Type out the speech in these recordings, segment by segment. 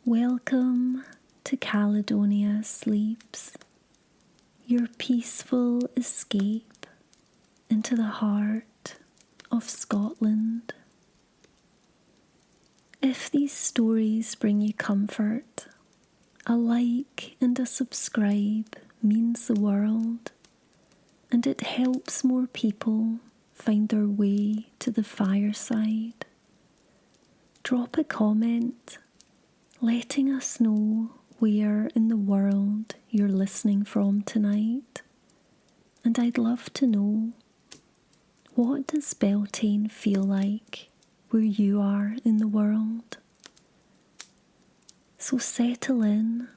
Welcome to Caledonia Sleeps, your peaceful escape into the heart of Scotland. If these stories bring you comfort, a like and a subscribe means the world, and it helps more people find their way to the fireside. Drop a comment letting us know where in the world you're listening from tonight, and I'd love to know, what does Beltane feel like where you are in the world? So settle in,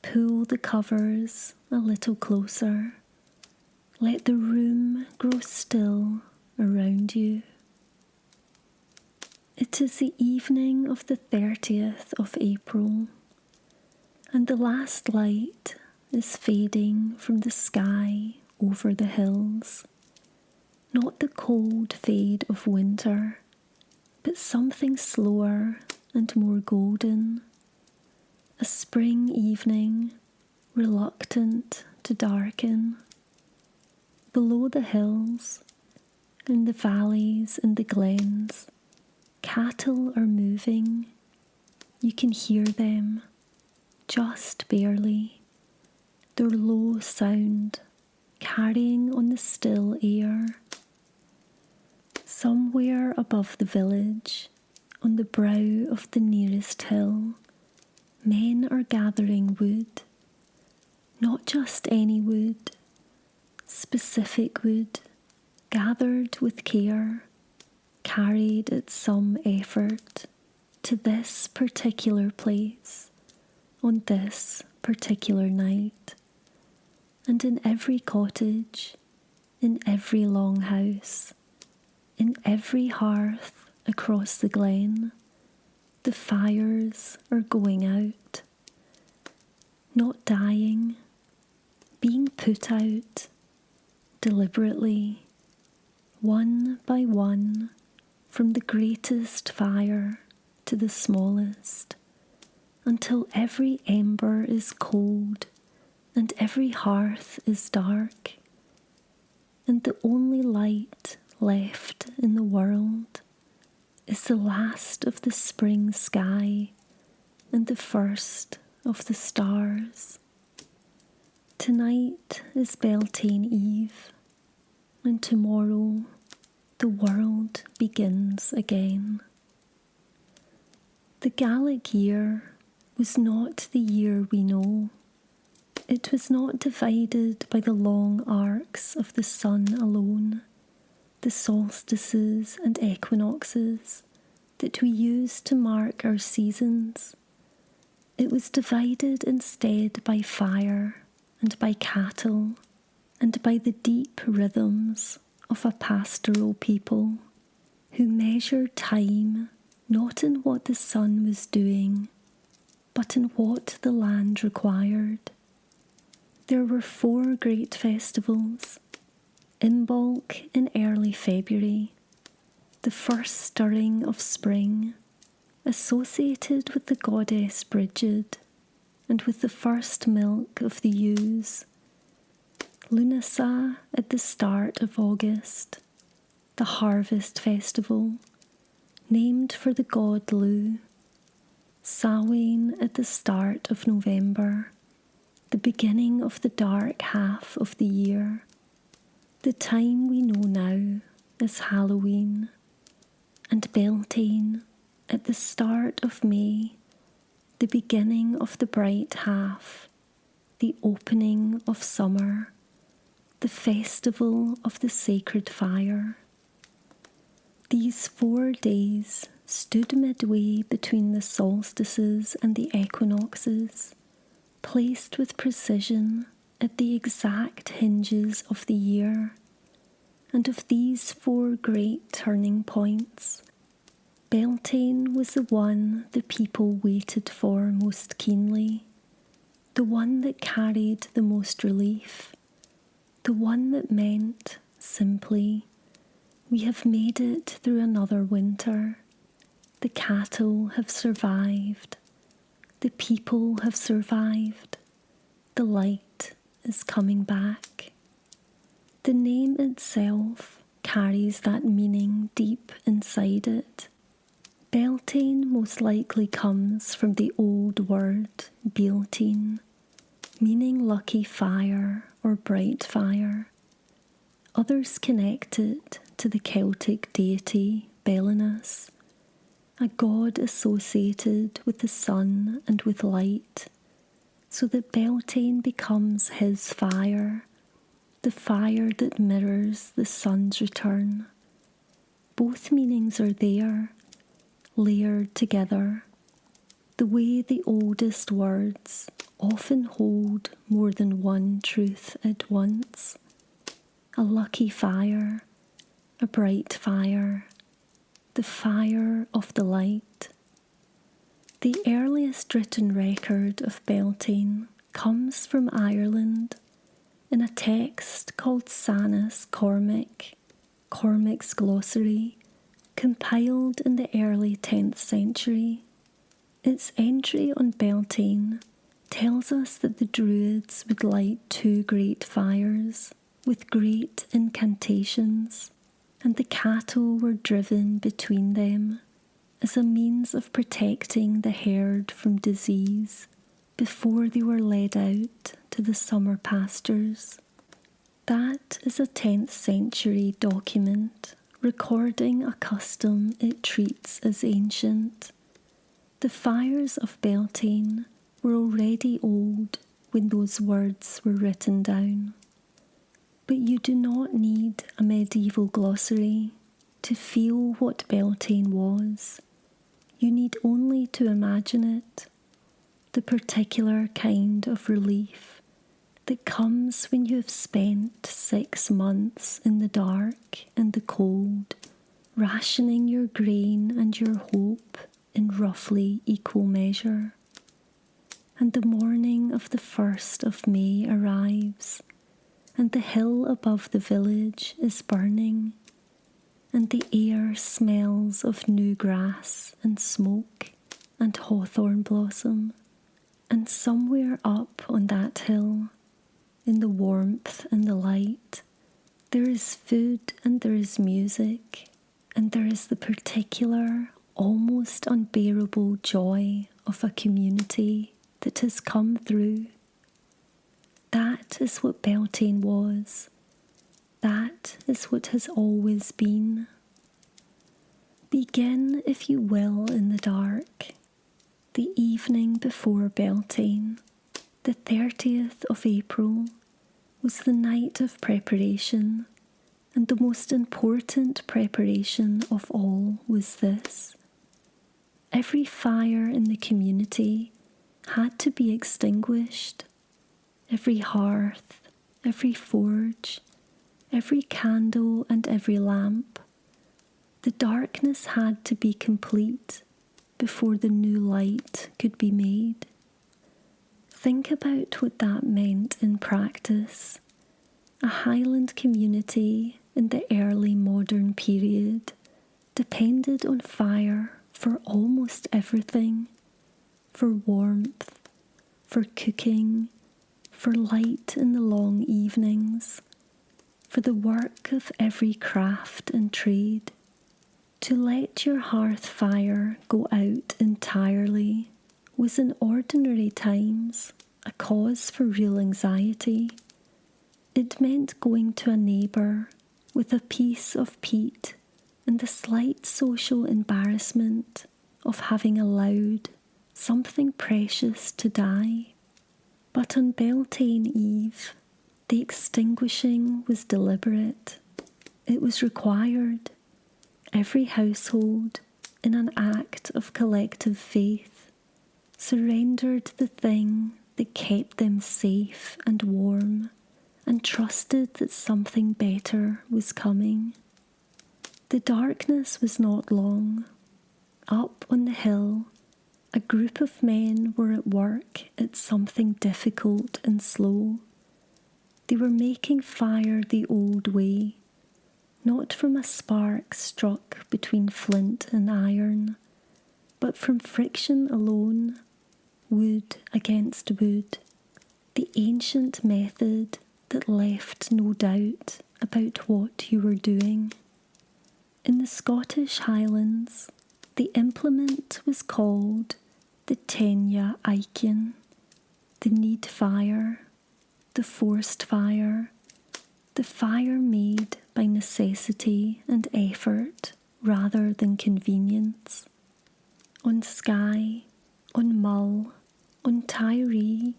pull the covers a little closer, let the room grow still around you. It is the evening of the 30th of April, and the last light is fading from the sky over the hills. Not the cold fade of winter, but something slower and more golden. A spring evening, reluctant to darken. Below the hills, in the valleys and the glens, cattle are moving. You can hear them, just barely, their low sound carrying on the still air. Somewhere above the village, on the brow of the nearest hill, men are gathering wood. Not just any wood, specific wood, gathered with care, carried at some effort to this particular place on this particular night. And in every cottage, in every longhouse, in every hearth across the glen, the fires are going out, not dying, being put out deliberately, one by one, from the greatest fire to the smallest, until every ember is cold and every hearth is dark, and the only light left in the world is the last of the spring sky and the first of the stars. Tonight is Beltane Eve, and tomorrow the world begins again. The Gaelic year was not the year we know. It was not divided by the long arcs of the sun alone, the solstices and equinoxes that we use to mark our seasons. It was divided instead by fire and by cattle and by the deep rhythms of a pastoral people who measured time not in what the sun was doing, but in what the land required. There were 4 great festivals: Imbolc in early February, the first stirring of spring, associated with the goddess Brigid and with the first milk of the ewes. Lunasa at the start of August, the harvest festival, named for the god Lu. Samhain at the start of November, the beginning of the dark half of the year, the time we know now as Halloween. And Beltane at the start of May, the beginning of the bright half, the opening of summer, the festival of the sacred fire. These 4 days stood midway between the solstices and the equinoxes, placed with precision at the exact hinges of the year. And of these 4 great turning points, Beltane was the one the people waited for most keenly, the one that carried the most relief, the one that meant, simply, we have made it through another winter. The cattle have survived. The people have survived. The light is coming back. The name itself carries that meaning deep inside it. Beltane most likely comes from the old word Beltane, meaning lucky fire or bright fire. Others connect it to the Celtic deity Belinus, a god associated with the sun and with light, so that Beltane becomes his fire, the fire that mirrors the sun's return. Both meanings are there, layered together, the way the oldest words often hold more than one truth at once. A lucky fire, a bright fire, the fire of the light. The earliest written record of Beltane comes from Ireland in a text called Sanus Cormac's Glossary, compiled in the early 10th century. Its entry on Beltane tells us that the Druids would light 2 great fires with great incantations, and the cattle were driven between them as a means of protecting the herd from disease before they were led out to the summer pastures. That is a 10th century document recording a custom it treats as ancient. The fires of Beltane were already old when those words were written down. But you do not need a medieval glossary to feel what Beltane was. You need only to imagine it, the particular kind of relief that comes when you have spent 6 months in the dark and the cold, rationing your grain and your hope in roughly equal measure. And the morning of the 1st of May arrives, and the hill above the village is burning, and the air smells of new grass and smoke and hawthorn blossom, and somewhere up on that hill, in the warmth and the light, there is food and there is music, and there is the particular, almost unbearable joy of a community that has come through. That is what Beltane was. That is what has always been. Begin, if you will, in the dark. The evening before Beltane, the 30th of April, was the night of preparation, and the most important preparation of all was this. Every fire in the community had to be extinguished. Every hearth, every forge, every candle and every lamp. The darkness had to be complete before the new light could be made. Think about what that meant in practice. A Highland community in the early modern period depended on fire for almost everything, for warmth, for cooking, for light in the long evenings, for the work of every craft and trade. To let your hearth fire go out entirely was in ordinary times a cause for real anxiety. It meant going to a neighbour with a piece of peat and the slight social embarrassment of having allowed something precious to die. But on Beltane Eve, the extinguishing was deliberate. It was required. Every household, in an act of collective faith, surrendered the thing that kept them safe and warm, and trusted that something better was coming. The darkness was not long. Up on the hill, a group of men were at work at something difficult and slow. They were making fire the old way, not from a spark struck between flint and iron, but from friction alone, wood against wood, the ancient method that left no doubt about what you were doing. In the Scottish Highlands, the implement was called the extinguishing, the need fire, the forced fire, the fire made by necessity and effort rather than convenience. On Skye, on Mull, on Tiree,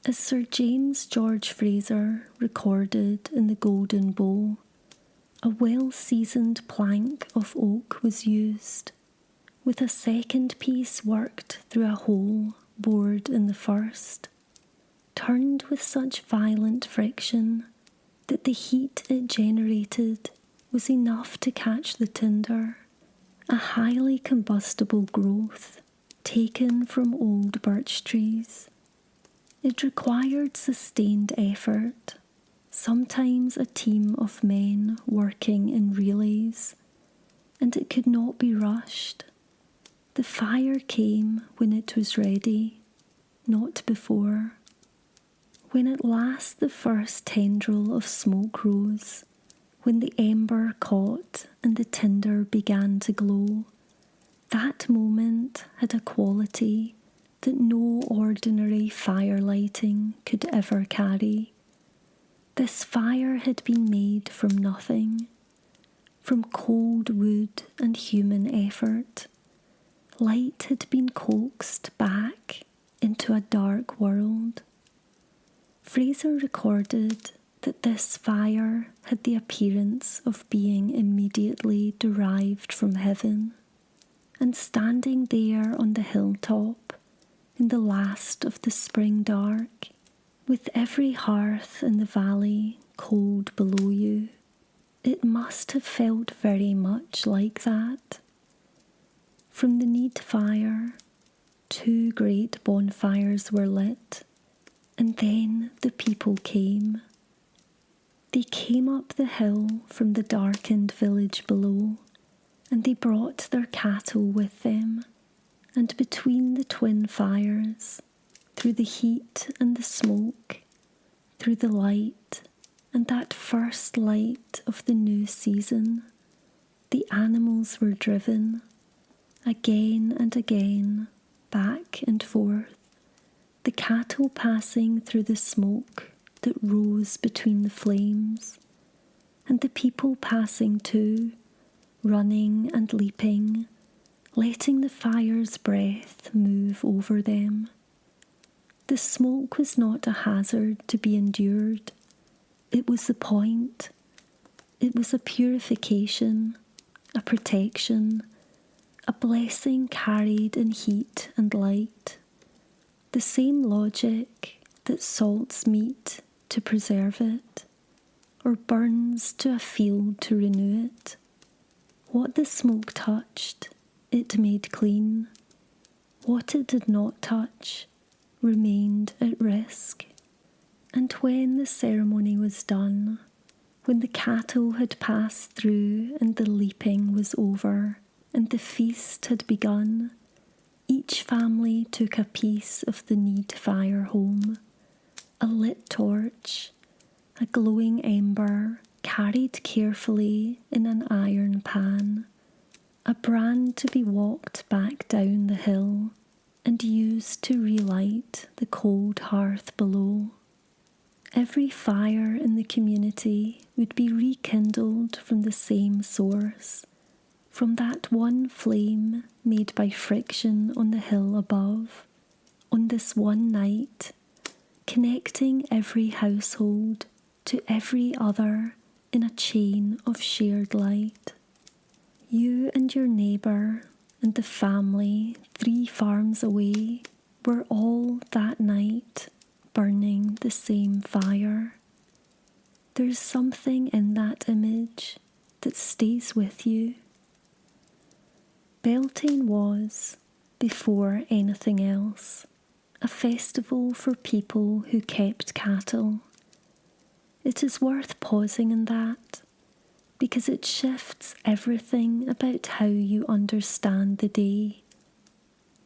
as Sir James George Fraser recorded in the Golden Bowl, a well-seasoned plank of oak was used, with a second piece worked through a hole bored in the first, turned with such violent friction that the heat it generated was enough to catch the tinder, a highly combustible growth taken from old birch trees. It required sustained effort, sometimes a team of men working in relays, and it could not be rushed. The fire came when it was ready, not before. When at last the first tendril of smoke rose, when the ember caught and the tinder began to glow, that moment had a quality that no ordinary fire lighting could ever carry. This fire had been made from nothing, from cold wood and human effort. Light had been coaxed back into a dark world. Fraser recorded that this fire had the appearance of being immediately derived from heaven, and standing there on the hilltop in the last of the spring dark, with every hearth in the valley cold below you, it must have felt very much like that. From the need fire, 2 great bonfires were lit, and then the people came. They came up the hill from the darkened village below, and they brought their cattle with them, and between the twin fires, through the heat and the smoke, through the light and that first light of the new season, the animals were driven, again and again, back and forth, the cattle passing through the smoke that rose between the flames, and the people passing too, running and leaping, letting the fire's breath move over them. The smoke was not a hazard to be endured. It was the point. It was a purification, a protection, a blessing carried in heat and light. The same logic that salts meat to preserve it, or burns to a field to renew it. What the smoke touched, it made clean. What it did not touch remained at risk. And when the ceremony was done, when the cattle had passed through and the leaping was over and the feast had begun, each family took a piece of the need fire home, a lit torch, a glowing ember carried carefully in an iron pan, a brand to be walked back down the hill and used to relight the cold hearth below. Every fire in the community would be rekindled from the same source, from that one flame made by friction on the hill above, on this one night, connecting every household to every other in a chain of shared light. You and your neighbour and the family 3 farms away were all that night burning the same fire. There's something in that image that stays with you. Beltane was, before anything else, a festival for people who kept cattle. It is worth pausing in that, because it shifts everything about how you understand the day.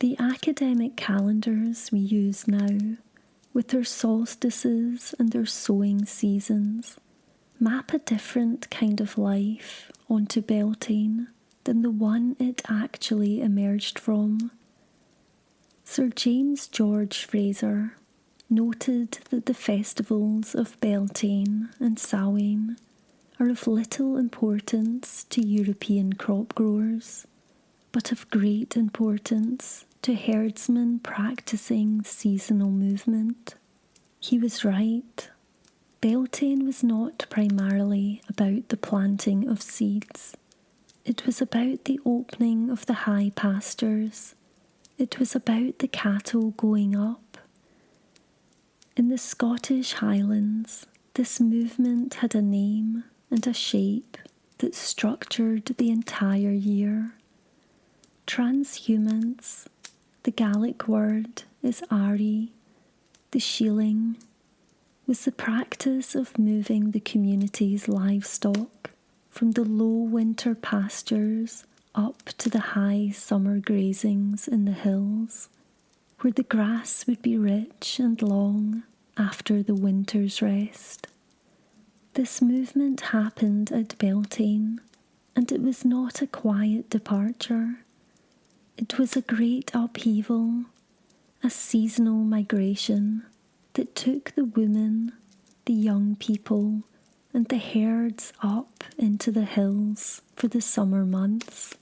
The academic calendars we use now, with their solstices and their sowing seasons, map a different kind of life onto Beltane than the one it actually emerged from. Sir James George Fraser noted that the festivals of Beltane and Samhain are of little importance to European crop growers, but of great importance to herdsmen practicing seasonal movement. He was right. Beltane was not primarily about the planting of seeds. It was about the opening of the high pastures. It was about the cattle going up. In the Scottish Highlands, this movement had a name and a shape that structured the entire year. Transhumance, the Gaelic word is Ari, the shieling, was the practice of moving the community's livestock from the low winter pastures up to the high summer grazings in the hills, where the grass would be rich and long after the winter's rest. This movement happened at Beltane, and it was not a quiet departure. It was a great upheaval, a seasonal migration that took the women, the young people, and the herds up into the hills for the summer months,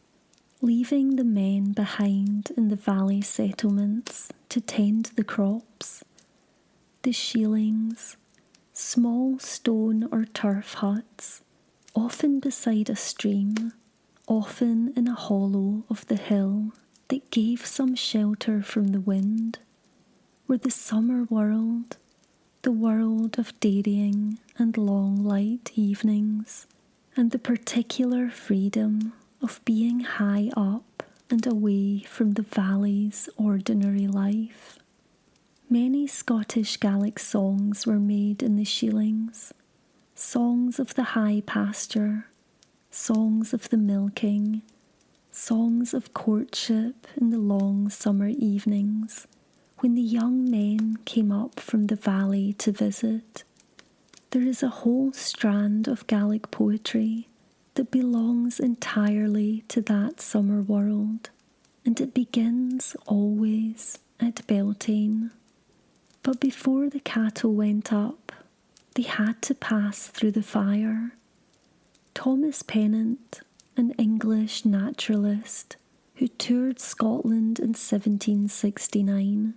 leaving the men behind in the valley settlements to tend the crops. The shielings, small stone or turf huts, often beside a stream, often in a hollow of the hill that gave some shelter from the wind, were the summer world, the world of dairying and long light evenings, and the particular freedom of being high up and away from the valley's ordinary life. Many Scottish Gaelic songs were made in the shielings, songs of the high pasture, songs of the milking, songs of courtship in the long summer evenings when the young men came up from the valley to visit. There is a whole strand of Gaelic poetry that belongs entirely to that summer world, and it begins always at Beltane. But before the cattle went up, they had to pass through the fire. Thomas Pennant, an English naturalist who toured Scotland in 1769,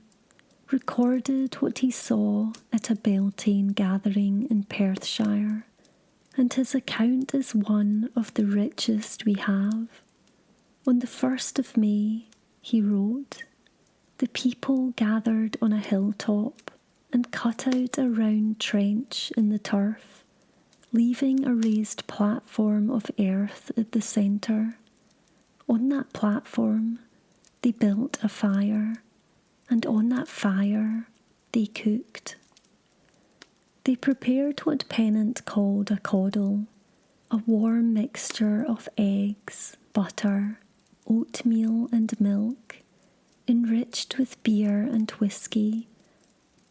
recorded what he saw at a Beltane gathering in Perthshire, and his account is one of the richest we have. On the 1st of May, he wrote, the people gathered on a hilltop and cut out a round trench in the turf, leaving a raised platform of earth at the centre. On that platform, they built a fire, and on that fire, they cooked. They prepared what Pennant called a caudle, a warm mixture of eggs, butter, oatmeal and milk, enriched with beer and whiskey,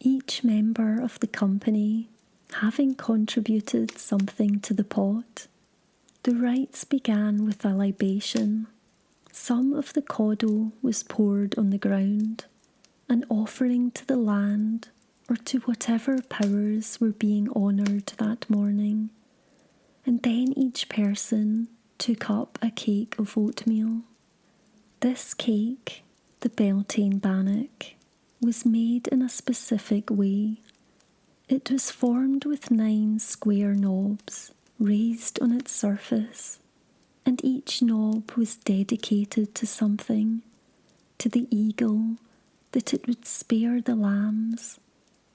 each member of the company having contributed something to the pot. The rites began with a libation. Some of the caudle was poured on the ground, an offering to the land or to whatever powers were being honoured that morning, and then each person took up a cake of oatmeal. This cake, the Beltane bannock, was made in a specific way. It was formed with 9 square knobs raised on its surface, and each knob was dedicated to something, to the eagle, that it would spare the lambs,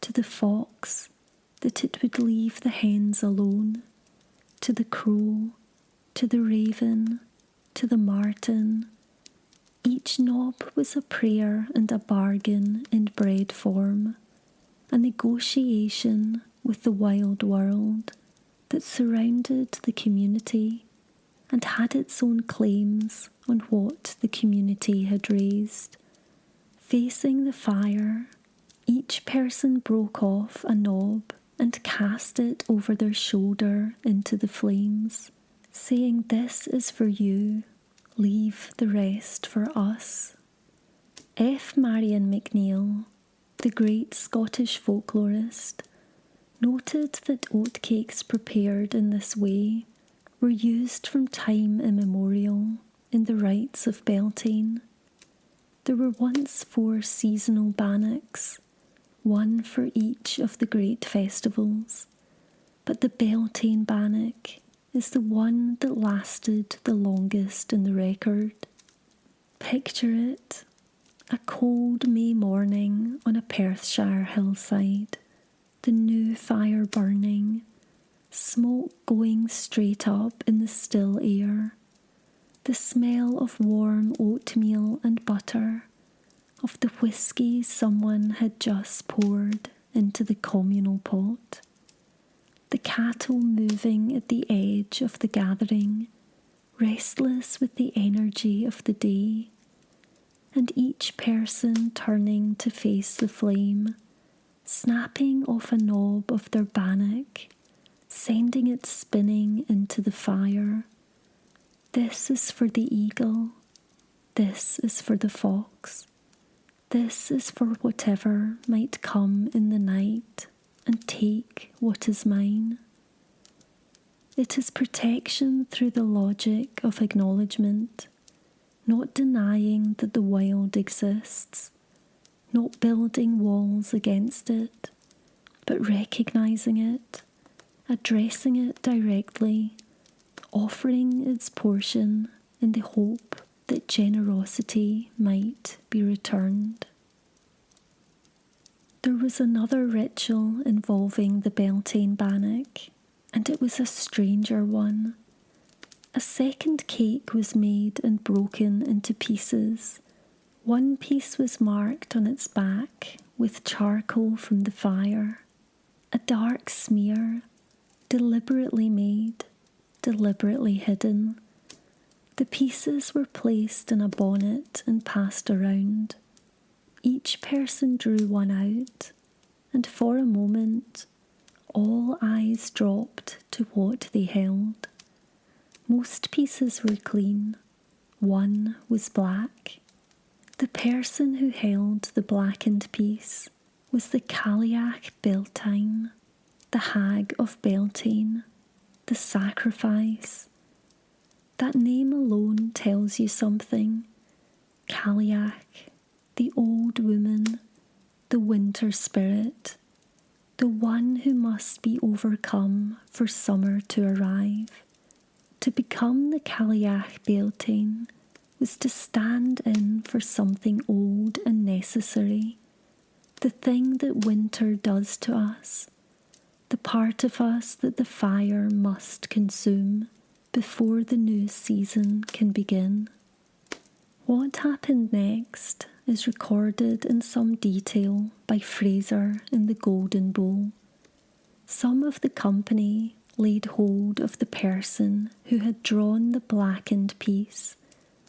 to the fox, that it would leave the hens alone, to the crow, to the raven, to the martin. Each knob was a prayer and a bargain in bread form, a negotiation with the wild world that surrounded the community and had its own claims on what the community had raised. Facing the fire, each person broke off a knob and cast it over their shoulder into the flames, saying, "This is for you, leave the rest for us." F. Marion McNeill, the great Scottish folklorist, noted that oatcakes prepared in this way were used from time immemorial in the rites of Beltane. There were once 4 seasonal bannocks, one for each of the great festivals, but the Beltane bannock is the one that lasted the longest in the record. Picture it, a cold May morning on a Perthshire hillside, the new fire burning, smoke going straight up in the still air, the smell of warm oatmeal and butter, of the whisky someone had just poured into the communal pot, the cattle moving at the edge of the gathering, restless with the energy of the day, and each person turning to face the flame, snapping off a knob of their bannock, sending it spinning into the fire. This is for the eagle, this is for the fox, this is for whatever might come in the night and take what is mine. It is protection through the logic of acknowledgement, not denying that the wild exists, not building walls against it, but recognizing it, addressing it directly, offering its portion in the hope that generosity might be returned. There was another ritual involving the Beltane bannock, and it was a stranger one. A second cake was made and broken into pieces. One piece was marked on its back with charcoal from the fire, a dark smear, deliberately made, deliberately hidden. The pieces were placed in a bonnet and passed around. Each person drew one out, and for a moment all eyes dropped to what they held. Most pieces were clean, one was black. The person who held the blackened piece was the Cailleach Beltane, the hag of Beltane, the sacrifice. That name alone tells you something. Cailleach, the old woman, the winter spirit, the one who must be overcome for summer to arrive. To become the Cailleach Beltane was to stand in for something old and necessary, the thing that winter does to us, the part of us that the fire must consume before the new season can begin. What happened next is recorded in some detail by Fraser in the Golden Bowl. Some of the company laid hold of the person who had drawn the blackened piece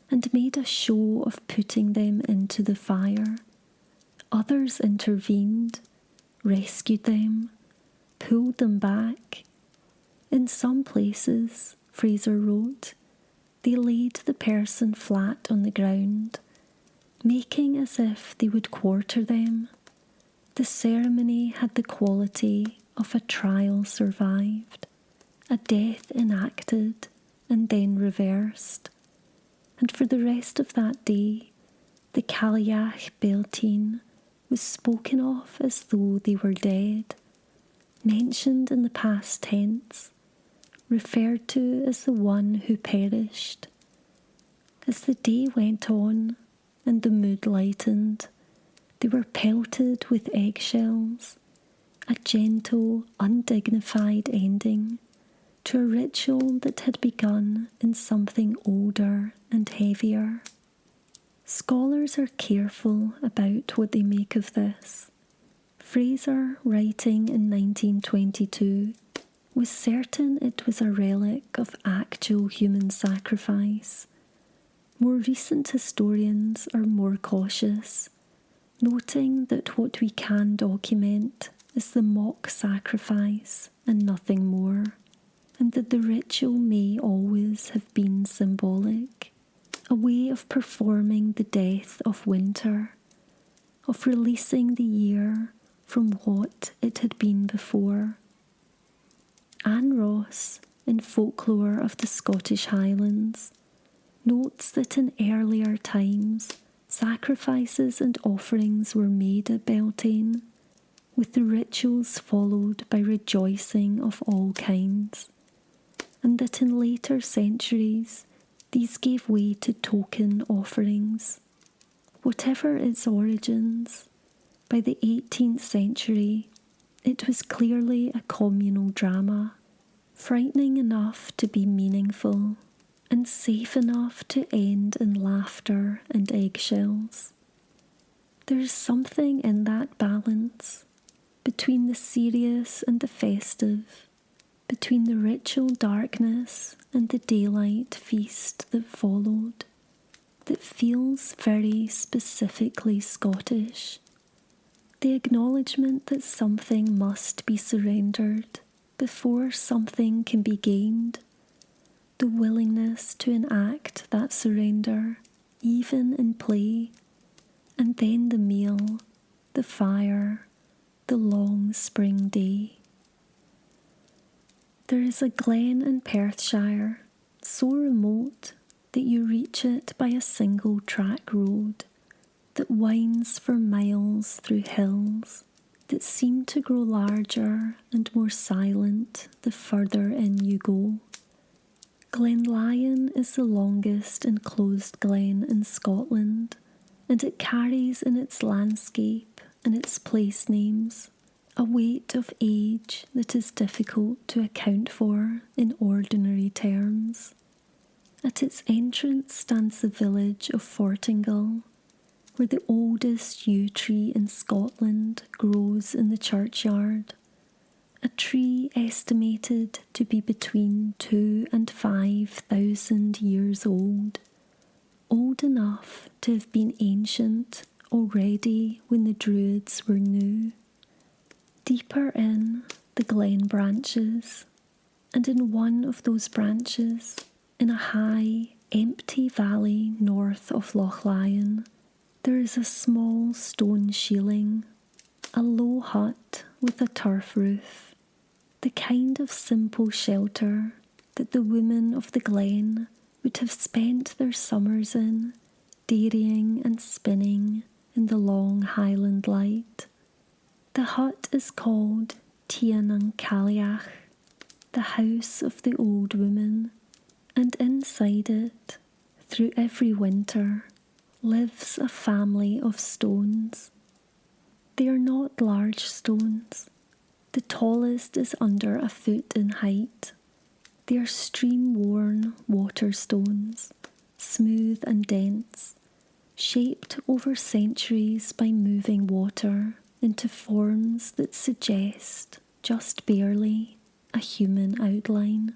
and made a show of putting them into the fire. Others intervened, rescued them, pulled them back. In some places, Fraser wrote, they laid the person flat on the ground, making as if they would quarter them. The ceremony had the quality of a trial survived, a death enacted and then reversed. And for the rest of that day, the Cailleach Beltane was spoken of as though they were dead, mentioned in the past tense, referred to as the one who perished. As the day went on and the mood lightened, they were pelted with eggshells, a gentle, undignified ending to a ritual that had begun in something older and heavier. Scholars are careful about what they make of this. Fraser, writing in 1922, was certain it was a relic of actual human sacrifice. More recent historians are more cautious. noting that what we can document is the mock sacrifice and nothing more, and that the ritual may always have been symbolic, a way of performing the death of winter, of releasing the year from what it had been before. Anne Ross, in Folklore of the Scottish Highlands, notes that in earlier times sacrifices and offerings were made at Beltane, with the rituals followed by rejoicing of all kinds, and that in later centuries these gave way to token offerings. Whatever its origins, by the 18th century it was clearly a communal drama, frightening enough to be meaningful, and safe enough to end in laughter and eggshells. There is something in that balance, between the serious and the festive, between the ritual darkness and the daylight feast that followed, that feels very specifically Scottish. The acknowledgement that something must be surrendered before something can be gained, the willingness to enact that surrender, even in play, and then the meal, the fire, the long spring day. There is a glen in Perthshire, so remote that you reach it by a single track road that winds for miles through hills that seem to grow larger and more silent the further in you go. Glen Lyon is the longest enclosed glen in Scotland, and it carries in its landscape and its place names a weight of age that is difficult to account for in ordinary terms. At its entrance stands the village of Fortingal, where the oldest yew tree in Scotland grows in the churchyard, a tree estimated to be between 2,000 and 5,000 years old enough to have been ancient already when the Druids were new. Deeper in, the glen branches, and in one of those branches, in a high, empty valley north of Loch Lyon, there is a small stone shieling, a low hut with a turf roof, the kind of simple shelter that the women of the glen would have spent their summers in, dairying and spinning in the long Highland light. The hut is called Cailleach, the house of the old woman, and inside it, through every winter, lives a family of stones. They are not large stones. The tallest is under a foot in height. They are stream-worn water stones, smooth and dense, shaped over centuries by moving water into forms that suggest, just barely, a human outline.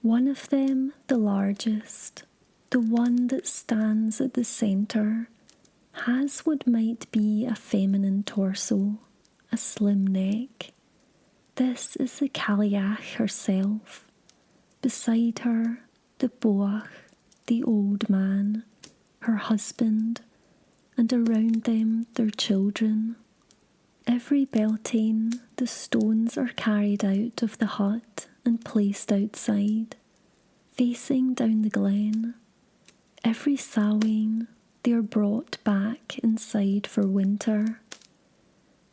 One of them, the largest, the one that stands at the centre, has what might be a feminine torso, a slim neck. This is the Cailleach herself. Beside her, the boach, the old man, her husband, and around them their children. Every Beltane, the stones are carried out of the hut and placed outside, facing down the glen. Every Samhain, they are brought back inside for winter.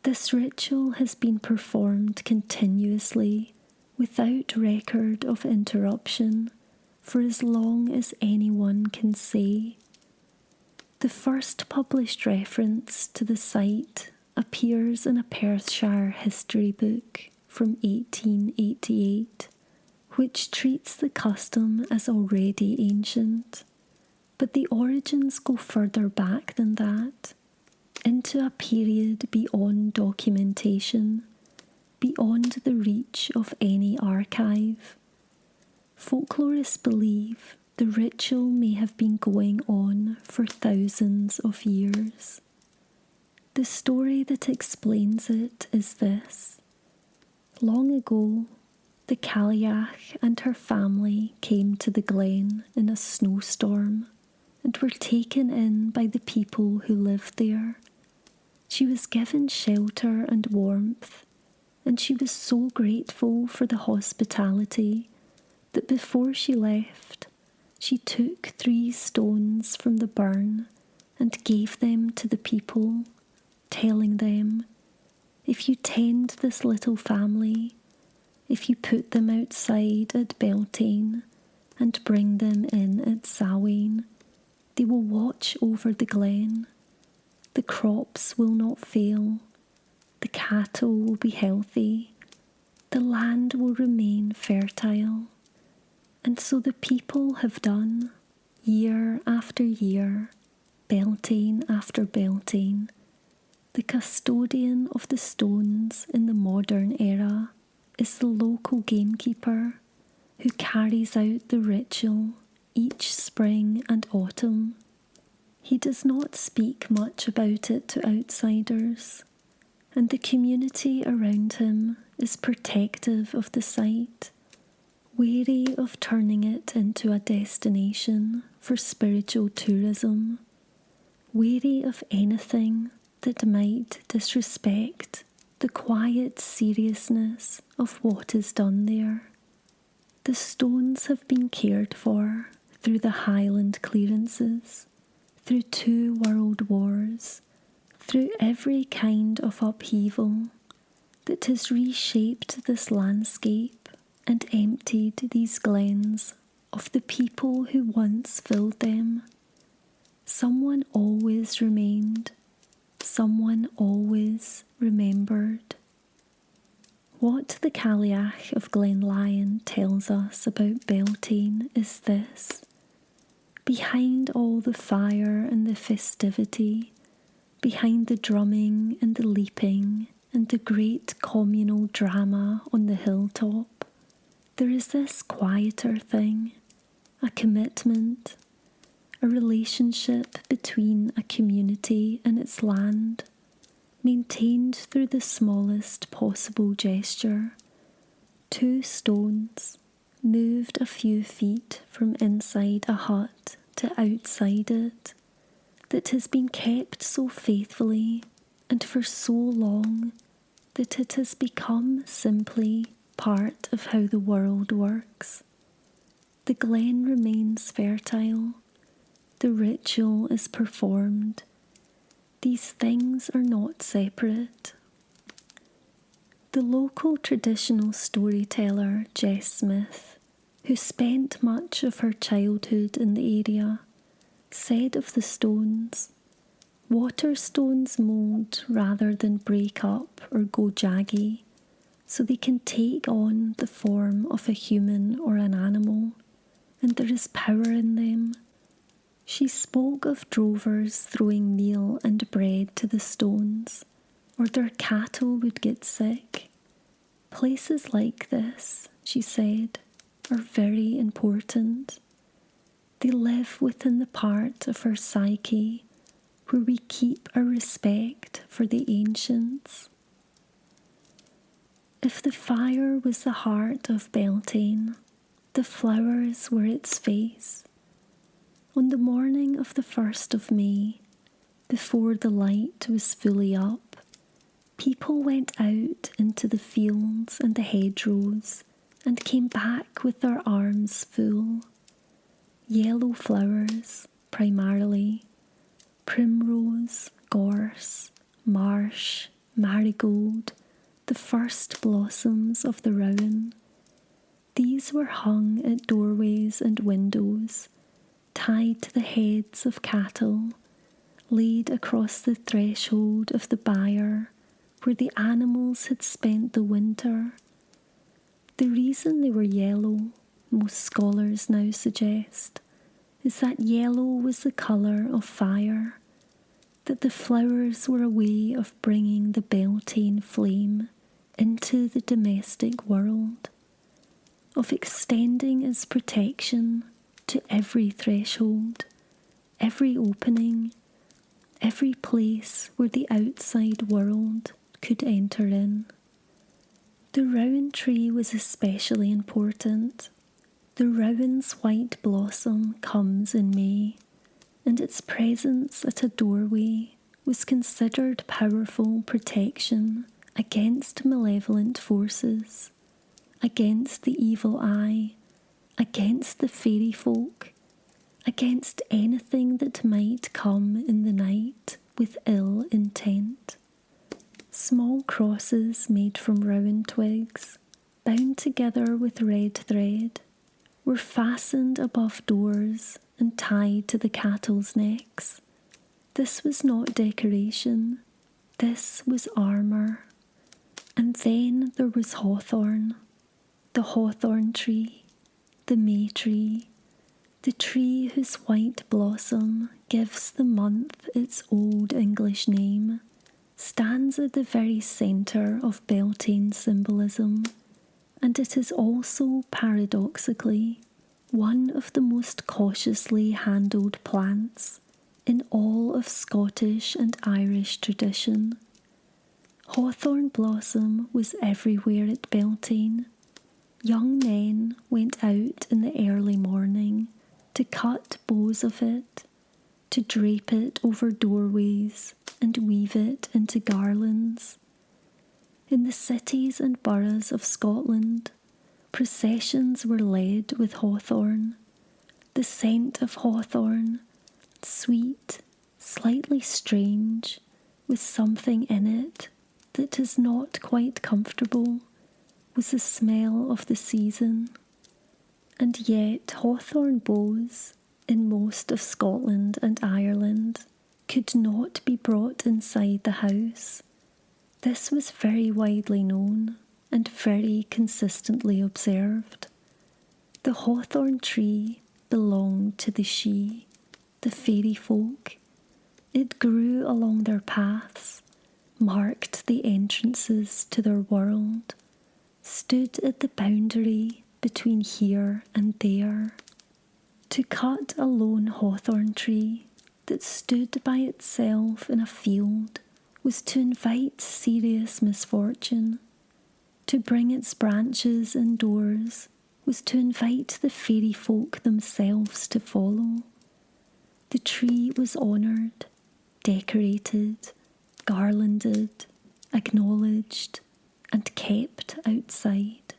This ritual has been performed continuously, without record of interruption, for as long as anyone can say. The first published reference to the site appears in a Perthshire history book from 1888, which treats the custom as already ancient. But the origins go further back than that, into a period beyond documentation, beyond the reach of any archive. Folklorists believe the ritual may have been going on for thousands of years. The story that explains it is this. Long ago, the Cailleach and her family came to the glen in a snowstorm and were taken in by the people who lived there. She was given shelter and warmth, and she was so grateful for the hospitality that before she left, she took 3 stones from the burn and gave them to the people, telling them, "If you tend this little family, if you put them outside at Beltane and bring them in at Samhain, they will watch over the glen. The crops will not fail, the cattle will be healthy, the land will remain fertile." And so the people have done, year after year, Beltane after Beltane. The custodian of the stones in the modern era is the local gamekeeper who carries out the ritual each spring and autumn. He does not speak much about it to outsiders, and the community around him is protective of the site, wary of turning it into a destination for spiritual tourism, wary of anything that might disrespect the quiet seriousness of what is done there. The stones have been cared for through the Highland clearances, through 2 world wars, through every kind of upheaval that has reshaped this landscape and emptied these glens of the people who once filled them. Someone always remained, someone always remembered. What the Cailleach of Glen Lyon tells us about Beltane is this. Behind all the fire and the festivity, behind the drumming and the leaping and the great communal drama on the hilltop, there is this quieter thing, a commitment, a relationship between a community and its land, maintained through the smallest possible gesture. 2 stones, moved a few feet from inside a hut to outside it, that has been kept so faithfully and for so long that it has become simply part of how the world works. The glen remains fertile. The ritual is performed. These things are not separate. The local traditional storyteller Jess Smith, who spent much of her childhood in the area, said of the stones, "Water stones mould rather than break up or go jaggy, so they can take on the form of a human or an animal, and there is power in them." She spoke of drovers throwing meal and bread to the stones, or their cattle would get sick. Places like this, she said, are very important. They live within the part of our psyche where we keep a respect for the ancients. If the fire was the heart of Beltane, the flowers were its face. On the morning of the 1st of May, before the light was fully up, people went out into the fields and the hedgerows and came back with their arms full. Yellow flowers, primarily, primrose, gorse, marsh, marigold, the first blossoms of the rowan. These were hung at doorways and windows, tied to the heads of cattle, laid across the threshold of the byre where the animals had spent the winter. The reason they were yellow, most scholars now suggest, is that yellow was the colour of fire, that the flowers were a way of bringing the Beltane flame into the domestic world, of extending its protection to every threshold, every opening, every place where the outside world could enter in. The rowan tree was especially important. The rowan's white blossom comes in May, and its presence at a doorway was considered powerful protection against malevolent forces, against the evil eye, against the fairy folk, against anything that might come in the night with ill intent. Small crosses made from rowan twigs, bound together with red thread, were fastened above doors and tied to the cattle's necks. This was not decoration, this was armour. And then there was hawthorn, the hawthorn tree, the may tree, the tree whose white blossom gives the month its old English name, stands at the very centre of Beltane symbolism, and it is also, paradoxically, one of the most cautiously handled plants in all of Scottish and Irish tradition. Hawthorn blossom was everywhere at Beltane. Young men went out in the early morning to cut boughs of it, to drape it over doorways and weave it into garlands. In the cities and boroughs of Scotland, processions were led with hawthorn. The scent of hawthorn, sweet, slightly strange, with something in it that is not quite comfortable, was the smell of the season. And yet hawthorn boughs in most of Scotland and Ireland could not be brought inside the house. This was very widely known and very consistently observed. The hawthorn tree belonged to the Sidhe, the fairy folk. It grew along their paths, marked the entrances to their world, stood at the boundary between here and there. To cut a lone hawthorn tree that stood by itself in a field was to invite serious misfortune. To bring its branches indoors was to invite the fairy folk themselves to follow. The tree was honoured, decorated, garlanded, acknowledged, and kept outside.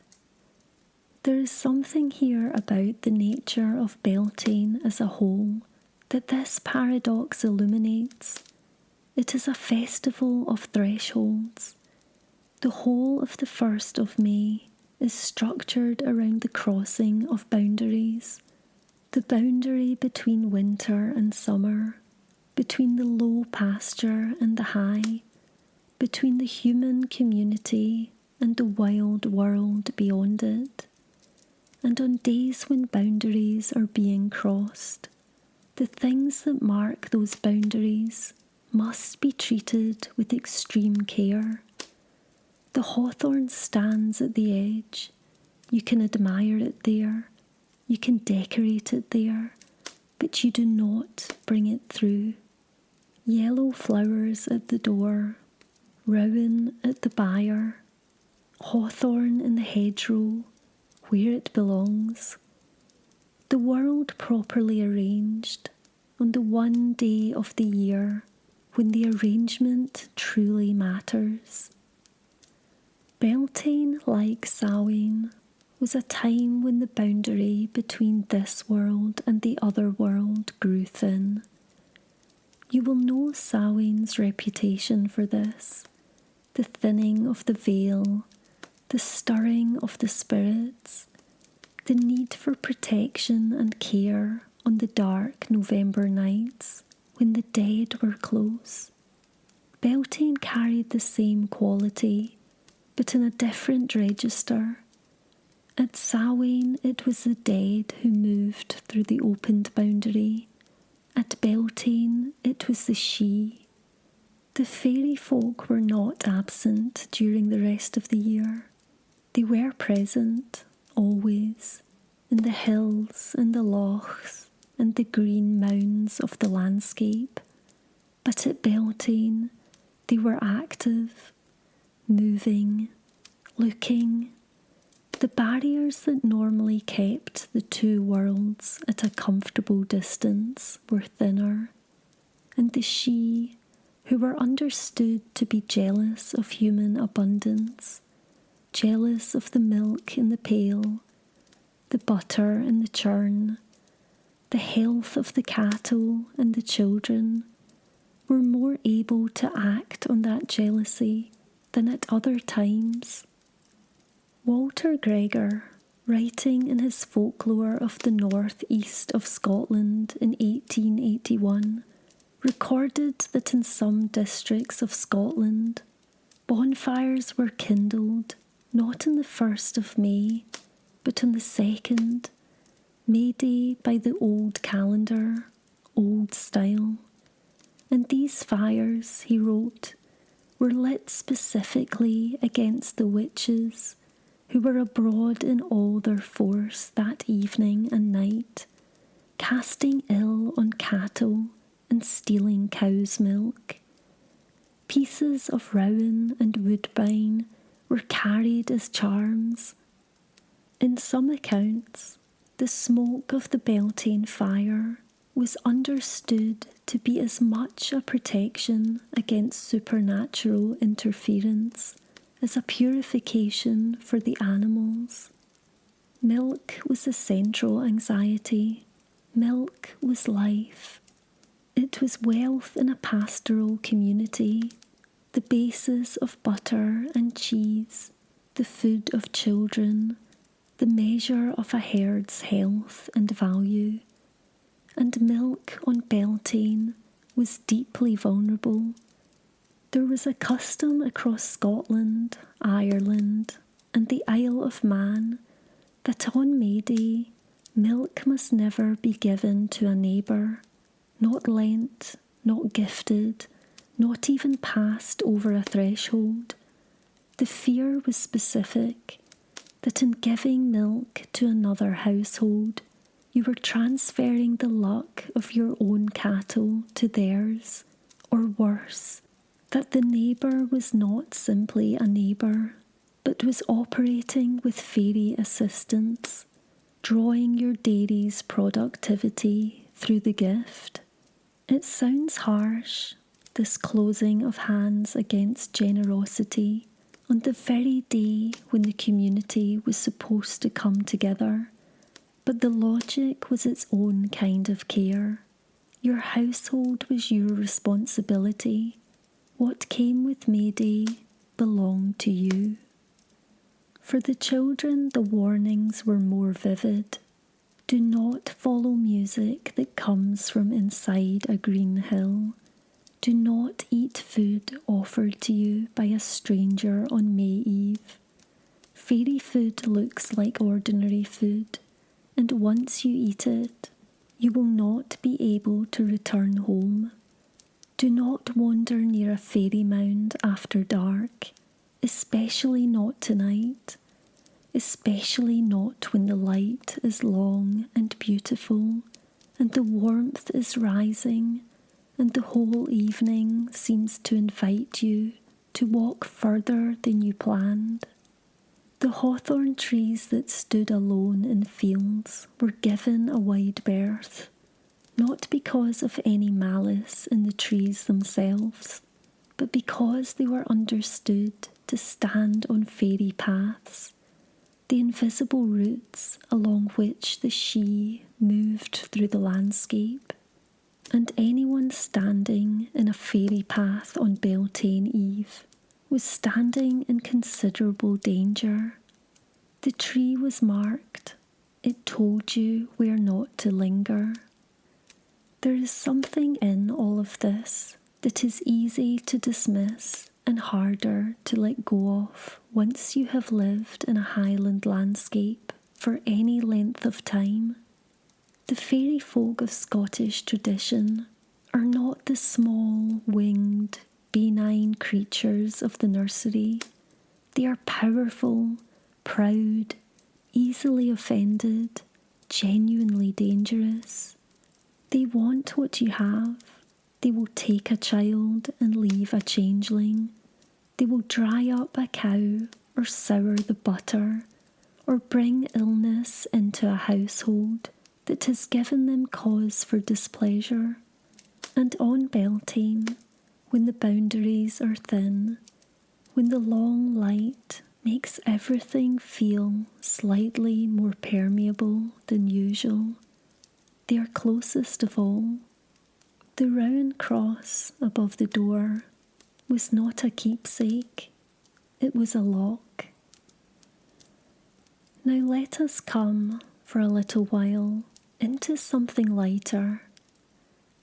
There is something here about the nature of Beltane as a whole that this paradox illuminates. It is a festival of thresholds. The whole of the 1st of May is structured around the crossing of boundaries, the boundary between winter and summer, between the low pasture and the high, between the human community and the wild world beyond it. And on days when boundaries are being crossed, the things that mark those boundaries must be treated with extreme care. The hawthorn stands at the edge. You can admire it there, you can decorate it there, but you do not bring it through. Yellow flowers at the door, rowan at the byre, hawthorn in the hedgerow, where it belongs. The world properly arranged, on the one day of the year when the arrangement truly matters. Beltane, like Samhain, was a time when the boundary between this world and the other world grew thin. You will know Samhain's reputation for this, the thinning of the veil, the stirring of the spirits, the need for protection and care on the dark November nights when the dead were close. Beltane carried the same quality, but in a different register. At Samhain it was the dead who moved through the opened boundary. At Beltane it was the Sidhe. The fairy folk were not absent during the rest of the year. They were present, always, in the hills and the lochs and the green mounds of the landscape. But at Beltane, they were active, moving, looking. The barriers that normally kept the two worlds at a comfortable distance were thinner, and the she, who were understood to be jealous of human abundance, jealous of the milk in the pail, the butter in the churn, the health of the cattle and the children, were more able to act on that jealousy than at other times. Walter Gregor, writing in his Folklore of the North East of Scotland in 1881, recorded that in some districts of Scotland, bonfires were kindled not on the 1st of May, but on the 2nd, May Day by the old calendar, old style. And these fires, he wrote, were lit specifically against the witches who were abroad in all their force that evening and night, casting ill on cattle and stealing cow's milk. Pieces of rowan and woodbine were carried as charms. In some accounts, the smoke of the Beltane fire was understood to be as much a protection against supernatural interference as a purification for the animals. Milk was a central anxiety. Milk was life. It was wealth in a pastoral community, the basis of butter and cheese, the food of children, the measure of a herd's health and value. And milk on Beltane was deeply vulnerable. There was a custom across Scotland, Ireland, and the Isle of Man that on May Day milk must never be given to a neighbour, not lent, not gifted, not even passed over a threshold. The fear was specific, that in giving milk to another household, you were transferring the luck of your own cattle to theirs, or worse, that the neighbour was not simply a neighbour, but was operating with fairy assistance, drawing your dairy's productivity through the gift. It sounds harsh, this closing of hands against generosity on the very day when the community was supposed to come together, but the logic was its own kind of care. Your household was your responsibility. What came with May Day belonged to you. For the children, the warnings were more vivid. Do not follow music that comes from inside a green hill. Do not eat food offered to you by a stranger on May Eve. Fairy food looks like ordinary food, and once you eat it, you will not be able to return home. Do not wander near a fairy mound after dark, especially not tonight, especially not when the light is long and beautiful, and the warmth is rising, and the whole evening seems to invite you to walk further than you planned. The hawthorn trees that stood alone in fields were given a wide berth, not because of any malice in the trees themselves, but because they were understood to stand on fairy paths, the invisible routes along which the she moved through the landscape. And anyone standing in a fairy path on Beltane Eve was standing in considerable danger. The tree was marked. It told you where not to linger. There is something in all of this that is easy to dismiss and harder to let go of once you have lived in a Highland landscape for any length of time. The fairy folk of Scottish tradition are not the small, winged, benign creatures of the nursery. They are powerful, proud, easily offended, genuinely dangerous. They want what you have. They will take a child and leave a changeling. They will dry up a cow or sour the butter, or bring illness into a household that has given them cause for displeasure. And on Beltane, when the boundaries are thin, when the long light makes everything feel slightly more permeable than usual, they are closest of all. The round cross above the door was not a keepsake, it was a lock. Now let us come for a little while into something lighter,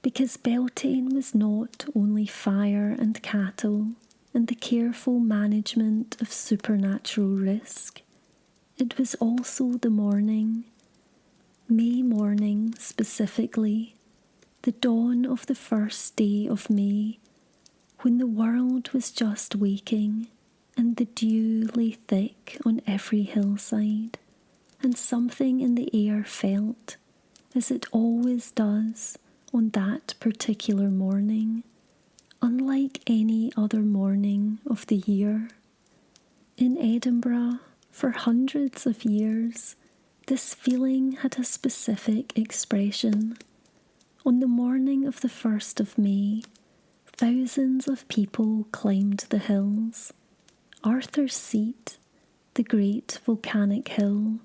because Beltane was not only fire and cattle and the careful management of supernatural risk, it was also the morning, May morning specifically, the dawn of the first day of May, when the world was just waking and the dew lay thick on every hillside, and something in the air felt, as it always does on that particular morning, unlike any other morning of the year. In Edinburgh, for hundreds of years, this feeling had a specific expression. On the morning of the 1st of May, thousands of people climbed the hills. Arthur's Seat, the great volcanic hill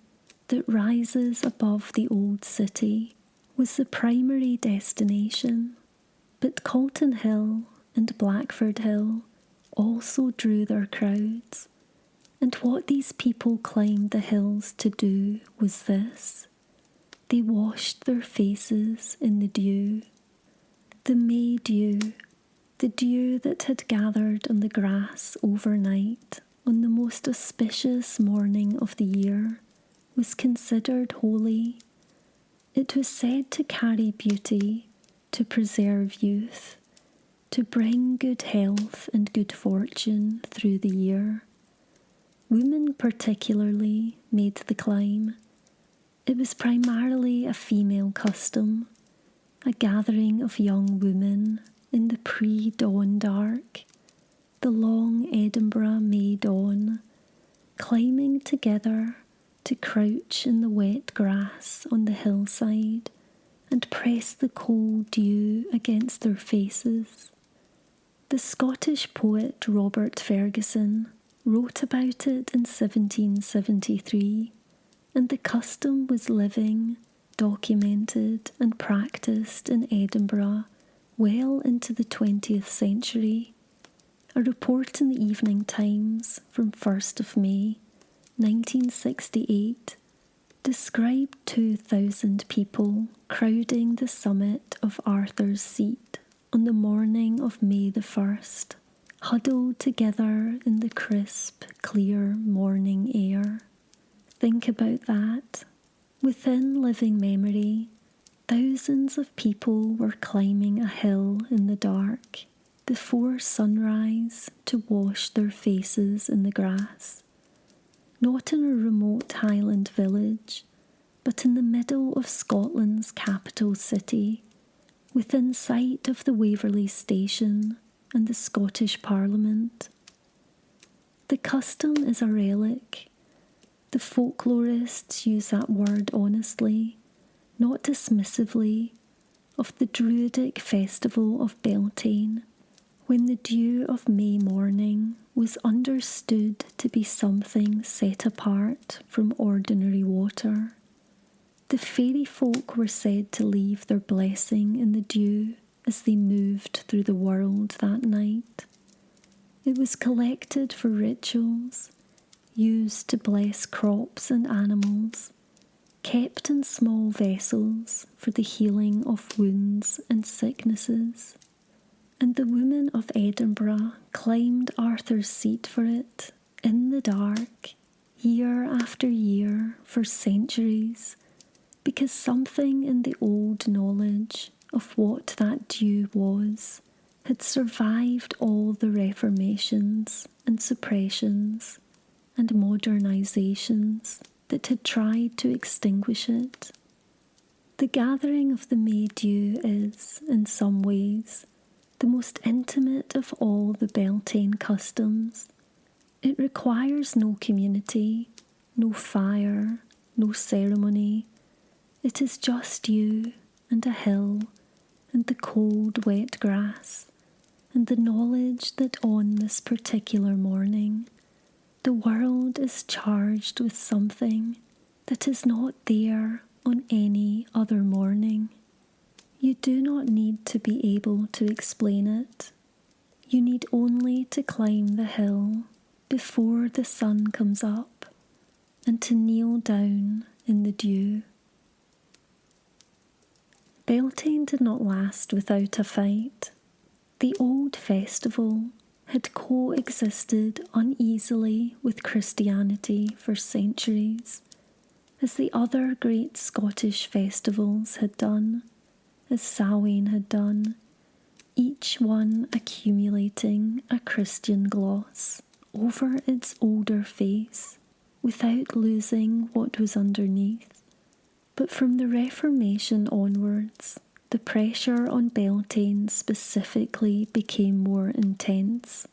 that rises above the old city, was the primary destination, but Calton Hill and Blackford Hill also drew their crowds, and what these people climbed the hills to do was this: they washed their faces in the dew. The May dew, the dew that had gathered on the grass overnight on the most auspicious morning of the year, was considered holy. It was said to carry beauty, to preserve youth, to bring good health and good fortune through the year. Women particularly made the climb. It was primarily a female custom, a gathering of young women in the pre-dawn dark, the long Edinburgh May dawn, climbing together to crouch in the wet grass on the hillside and press the cold dew against their faces. The Scottish poet Robert Fergusson wrote about it in 1773, and the custom was living, documented and practised in Edinburgh well into the 20th century. A report in the Evening Times from 1st of May 1968 described 2,000 people crowding the summit of Arthur's Seat on the morning of May the 1st, huddled together in the crisp, clear morning air. Think about that. Within living memory, thousands of people were climbing a hill in the dark before sunrise to wash their faces in the grass. Not in a remote Highland village, but in the middle of Scotland's capital city, within sight of the Waverley Station and the Scottish Parliament. The custom is a relic. The folklorists use that word honestly, not dismissively, of the Druidic festival of Beltane, when the dew of May morning was understood to be something set apart from ordinary water. The fairy folk were said to leave their blessing in the dew as they moved through the world that night. It was collected for rituals, used to bless crops and animals, kept in small vessels for the healing of wounds and sicknesses. And the women of Edinburgh climbed Arthur's Seat for it, in the dark, year after year for centuries, because something in the old knowledge of what that dew was had survived all the reformations and suppressions and modernisations that had tried to extinguish it. The gathering of the May dew is, in some ways, the most intimate of all the Beltane customs. It requires no community, no fire, no ceremony. It is just you and a hill and the cold, wet grass and the knowledge that on this particular morning the world is charged with something that is not there on any other morning. You do not need to be able to explain it. You need only to climb the hill before the sun comes up and to kneel down in the dew. Beltane did not last without a fight. The old festival had coexisted uneasily with Christianity for centuries, as the other great Scottish festivals had done, as Samhain had done, each one accumulating a Christian gloss over its older face without losing what was underneath. But from the Reformation onwards, the pressure on Beltane specifically became more intense.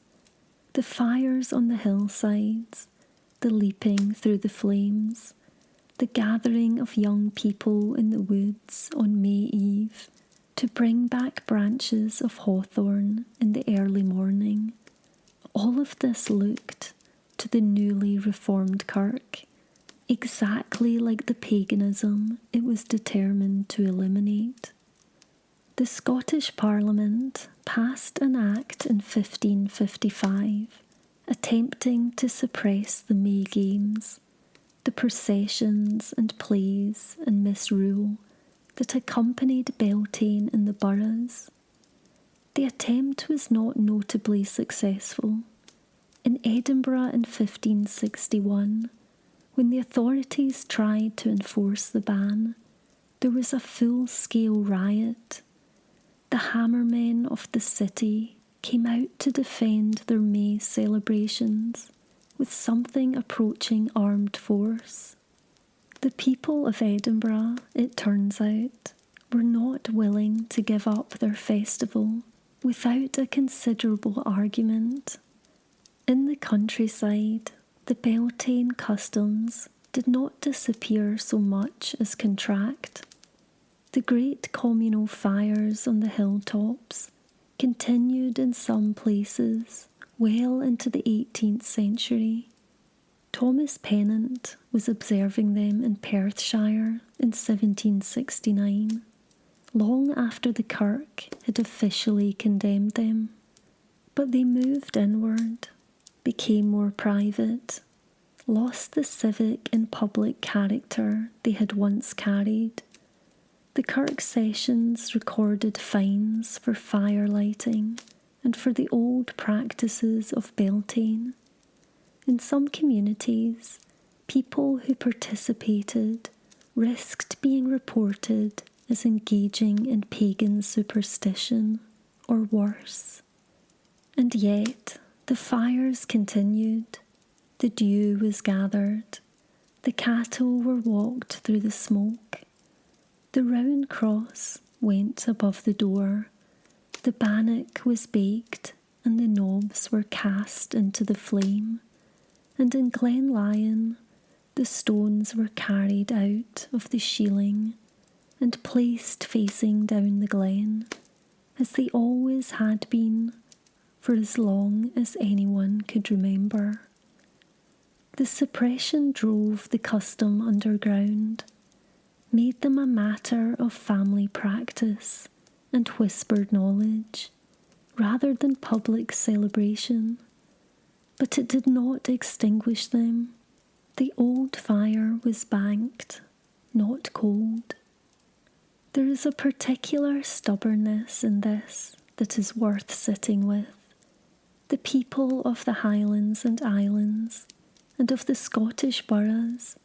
The fires on the hillsides, the leaping through the flames, the gathering of young people in the woods on May Eve to bring back branches of hawthorn in the early morning. All of this looked, to the newly reformed kirk, exactly like the paganism it was determined to eliminate. The Scottish Parliament passed an act in 1555 attempting to suppress the May Games, the processions and plays and misrule that accompanied Beltane in the boroughs. The attempt was not notably successful. In Edinburgh in 1561, when the authorities tried to enforce the ban, there was a full-scale riot. The hammermen of the city came out to defend their May celebrations with something approaching armed force. The people of Edinburgh, it turns out, were not willing to give up their festival without a considerable argument. In the countryside, the Beltane customs did not disappear so much as contract. The great communal fires on the hilltops continued in some places well into the 18th century. Thomas Pennant was observing them in Perthshire in 1769, long after the kirk had officially condemned them. But they moved inward, became more private, lost the civic and public character they had once carried. The kirk sessions recorded fines for fire lighting and for the old practices of Beltane. In some communities, people who participated risked being reported as engaging in pagan superstition, or worse. And yet, the fires continued, the dew was gathered, the cattle were walked through the smoke, the round cross went above the door, the bannock was baked, and the knobs were cast into the flame, and in Glen Lyon the stones were carried out of the shieling and placed facing down the glen, as they always had been for as long as anyone could remember. The suppression drove the custom underground, made them a matter of family practice and whispered knowledge, rather than public celebration. But it did not extinguish them. The old fire was banked, not cold. There is a particular stubbornness in this that is worth sitting with. The people of the Highlands and Islands, and of the Scottish boroughs,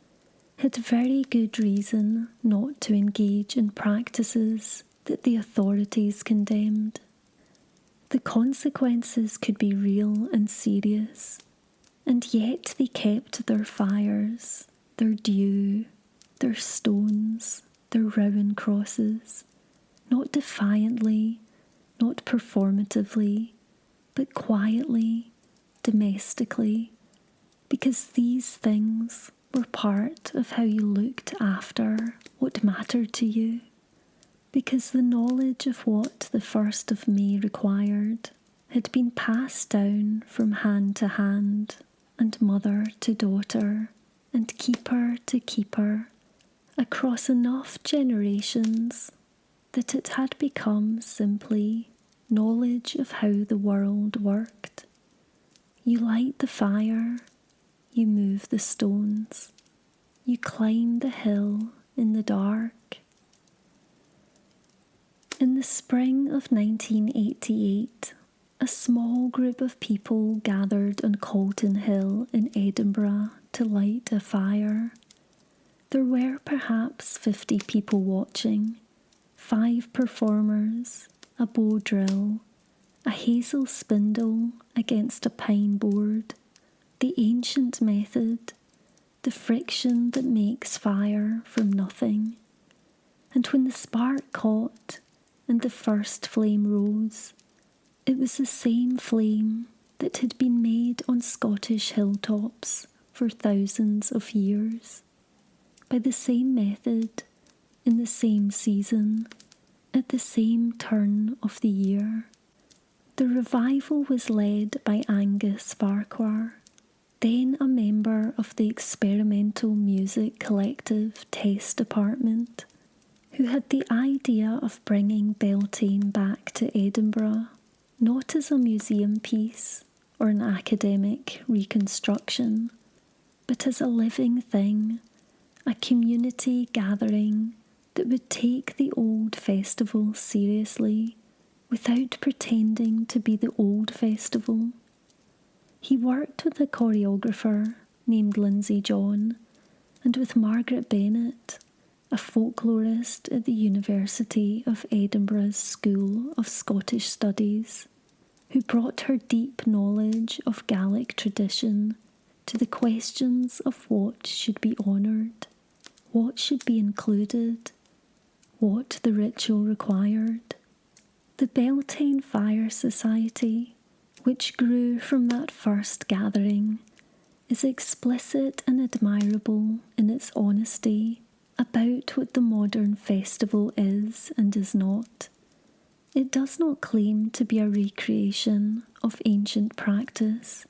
had very good reason not to engage in practices that the authorities condemned. The consequences could be real and serious, and yet they kept their fires, their dew, their stones, their rowan crosses, not defiantly, not performatively, but quietly, domestically, because these things were part of how you looked after what mattered to you, because the knowledge of what the 1st of May required had been passed down from hand to hand, and mother to daughter, and keeper to keeper, across enough generations that it had become simply knowledge of how the world worked. You light the fire, you move the stones, you climb the hill in the dark. In the spring of 1988, a small group of people gathered on Calton Hill in Edinburgh to light a fire. There were perhaps 50 people watching, 5 performers, a bow drill, a hazel spindle against a pine board, the ancient method, the friction that makes fire from nothing. And when the spark caught and the first flame rose, it was the same flame that had been made on Scottish hilltops for thousands of years, by the same method, in the same season, at the same turn of the year. The revival was led by Angus Farquhar, then a member of the experimental music collective Test Department, who had the idea of bringing Beltane back to Edinburgh, not as a museum piece or an academic reconstruction, but as a living thing, a community gathering that would take the old festival seriously without pretending to be the old festival. He worked with a choreographer named Lindsay John and with Margaret Bennett, a folklorist at the University of Edinburgh's School of Scottish Studies, who brought her deep knowledge of Gaelic tradition to the questions of what should be honoured, what should be included, what the ritual required. The Beltane Fire Society, which grew from that first gathering, is explicit and admirable in its honesty about what the modern festival is and is not. It does not claim to be a recreation of ancient practice.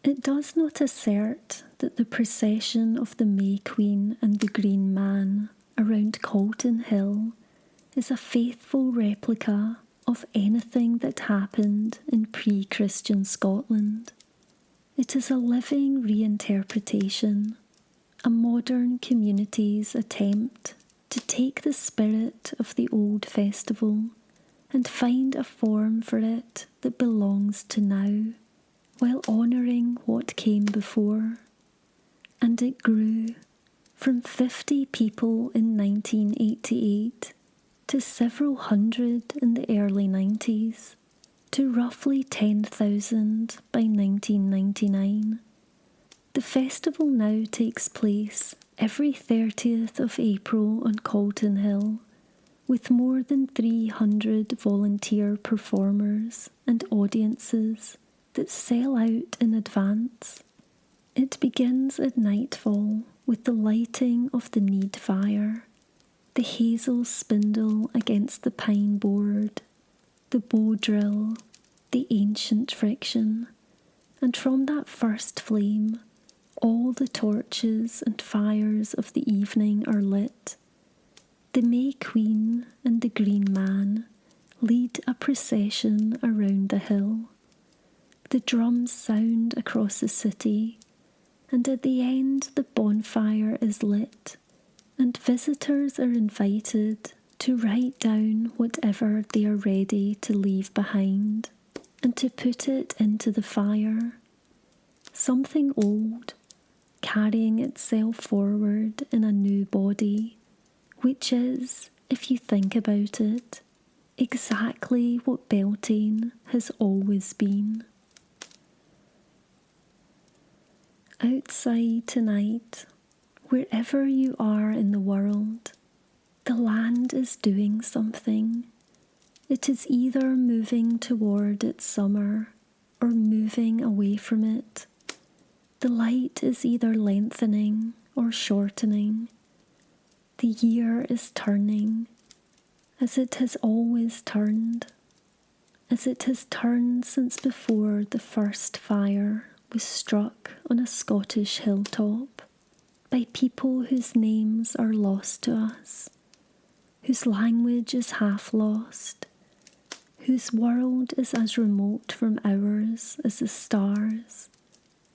It does not assert that the procession of the May Queen and the Green Man around Calton Hill is a faithful replica of anything that happened in pre-Christian Scotland. It is a living reinterpretation, a modern community's attempt to take the spirit of the old festival and find a form for it that belongs to now, while honouring what came before. And it grew from 50 people in 1988 to several hundred in the early 90s, to roughly 10,000 by 1999. The festival now takes place every 30th of April on Calton Hill, with more than 300 volunteer performers and audiences that sell out in advance. It begins at nightfall with the lighting of the need fire, the hazel spindle against the pine board, the bow drill, the ancient friction, and from that first flame, all the torches and fires of the evening are lit. The May Queen and the Green Man lead a procession around the hill. The drums sound across the city, and at the end the bonfire is lit, and visitors are invited to write down whatever they are ready to leave behind, and to put it into the fire. Something old, carrying itself forward in a new body, which is, if you think about it, exactly what Beltane has always been. Outside tonight, wherever you are in the world, the land is doing something. It is either moving toward its summer or moving away from it. The light is either lengthening or shortening. The year is turning, as it has always turned, as it has turned since before the first fire was struck on a Scottish hilltop by people whose names are lost to us, whose language is half lost, whose world is as remote from ours as the stars,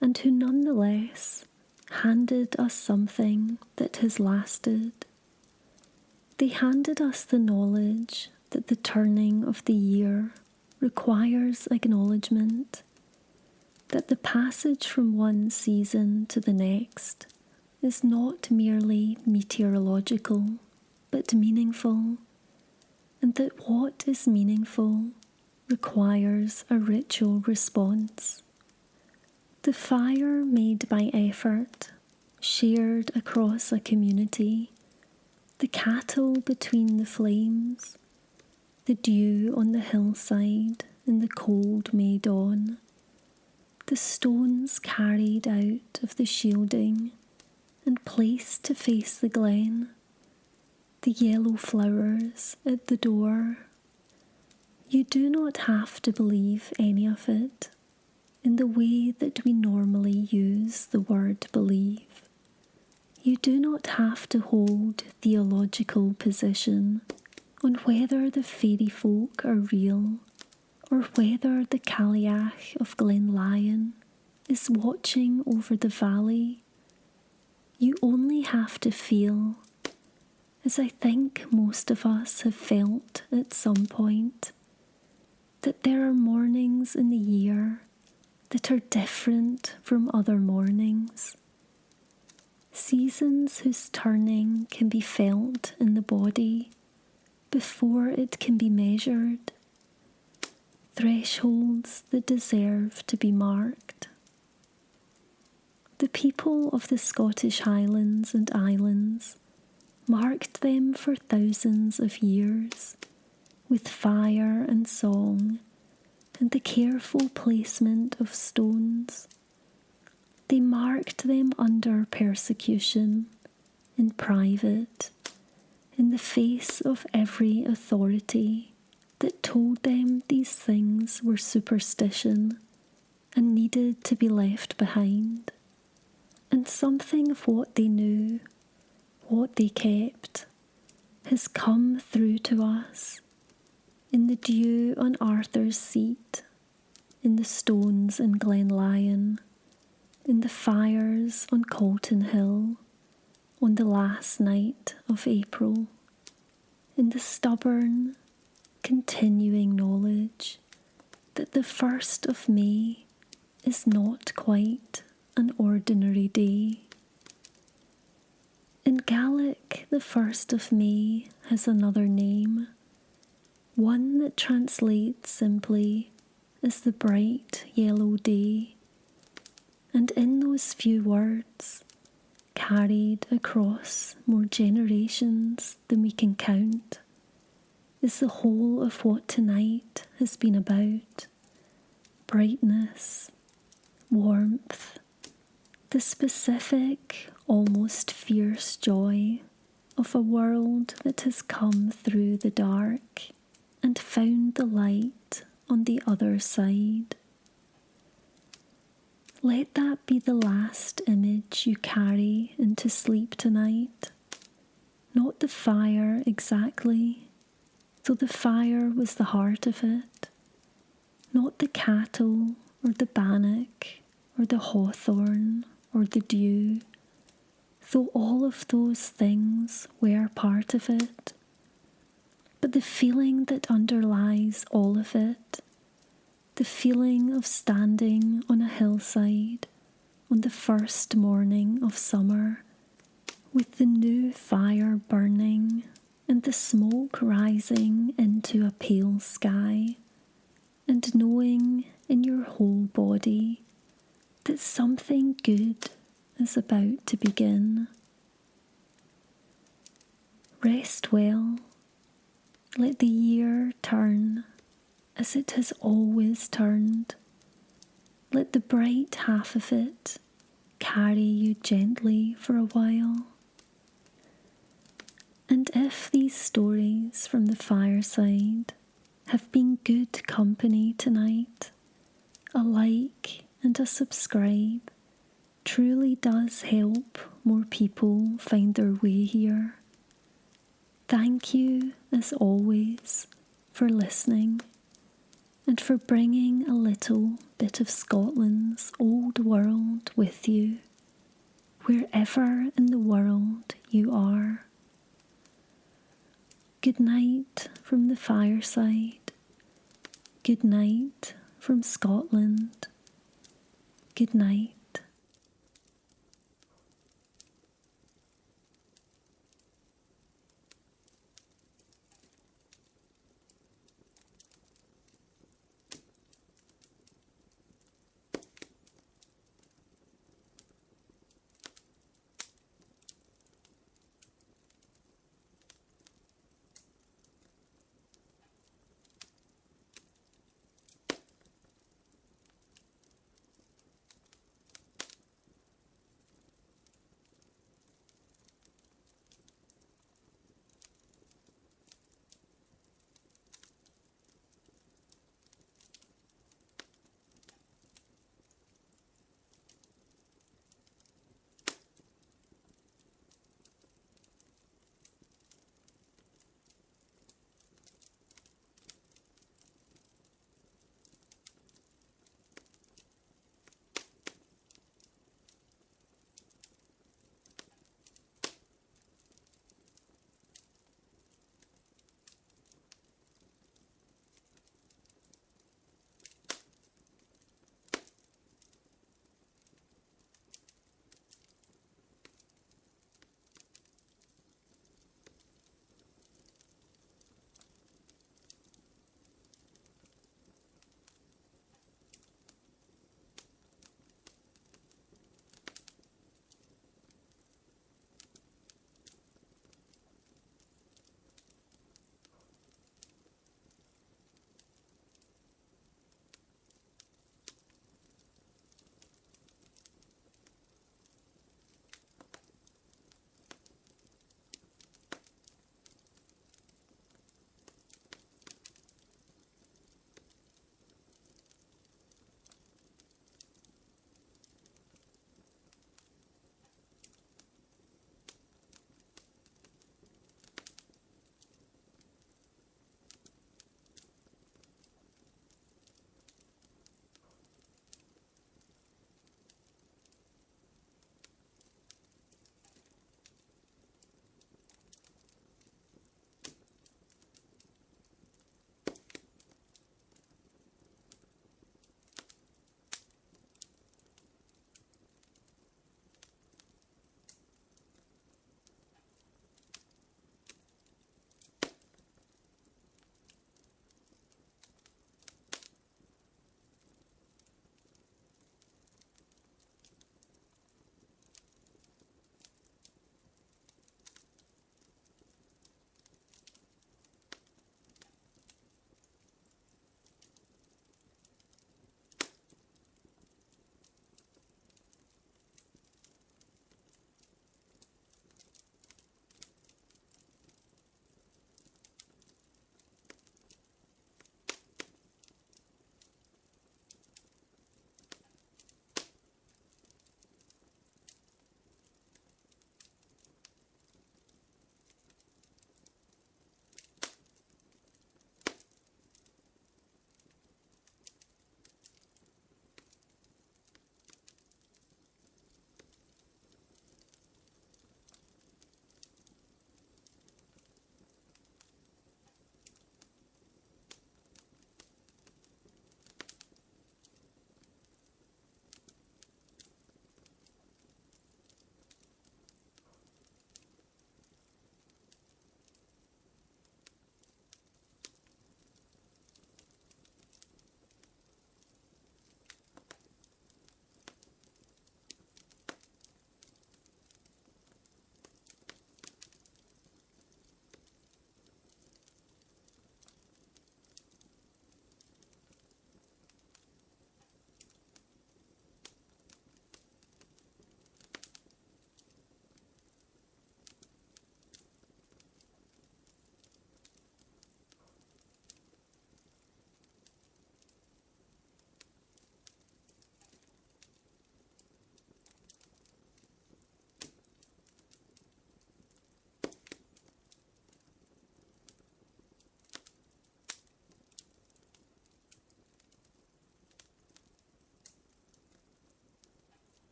and who nonetheless handed us something that has lasted. They handed us the knowledge that the turning of the year requires acknowledgement, that the passage from one season to the next is not merely meteorological, but meaningful, and that what is meaningful requires a ritual response. The fire made by effort, shared across a community, the cattle between the flames, the dew on the hillside in the cold May dawn, the stones carried out of the shielding and placed to face the glen, the yellow flowers at the door. You do not have to believe any of it in the way that we normally use the word believe. You do not have to hold theological position on whether the fairy folk are real or whether the Cailleach of Glen Lyon is watching over the valley. You only have to feel, as I think most of us have felt at some point, that there are mornings in the year that are different from other mornings. Seasons whose turning can be felt in the body before it can be measured. Thresholds that deserve to be marked. The people of the Scottish Highlands and Islands marked them for thousands of years with fire and song and the careful placement of stones. They marked them under persecution, in private, in the face of every authority that told them these things were superstition and needed to be left behind. And something of what they knew, what they kept, has come through to us in the dew on Arthur's seat, in the stones in Glen Lyon, in the fires on Calton Hill, on the last night of April, in the stubborn, continuing knowledge that the 1st of May is not quite an ordinary day. In Gaelic, the 1st of May has another name, one that translates simply as the bright yellow day, and in those few words, carried across more generations than we can count, is the whole of what tonight has been about. Brightness, warmth, the specific, almost fierce joy of a world that has come through the dark and found the light on the other side. Let that be the last image you carry into sleep tonight. Not the fire exactly, though the fire was the heart of it. Not the cattle or the bannock or the hawthorn or the dew, though all of those things were part of it. But the feeling that underlies all of it, the feeling of standing on a hillside on the first morning of summer, with the new fire burning and the smoke rising into a pale sky, and knowing in your whole body that something good is about to begin. Rest well. Let the year turn as it has always turned. Let the bright half of it carry you gently for a while. And if these stories from the fireside have been good company tonight, a like and a subscribe truly does help more people find their way here. Thank you, as always, for listening and for bringing a little bit of Scotland's old world with you, wherever in the world you are. Good night from the fireside. Good night from Scotland. Good night.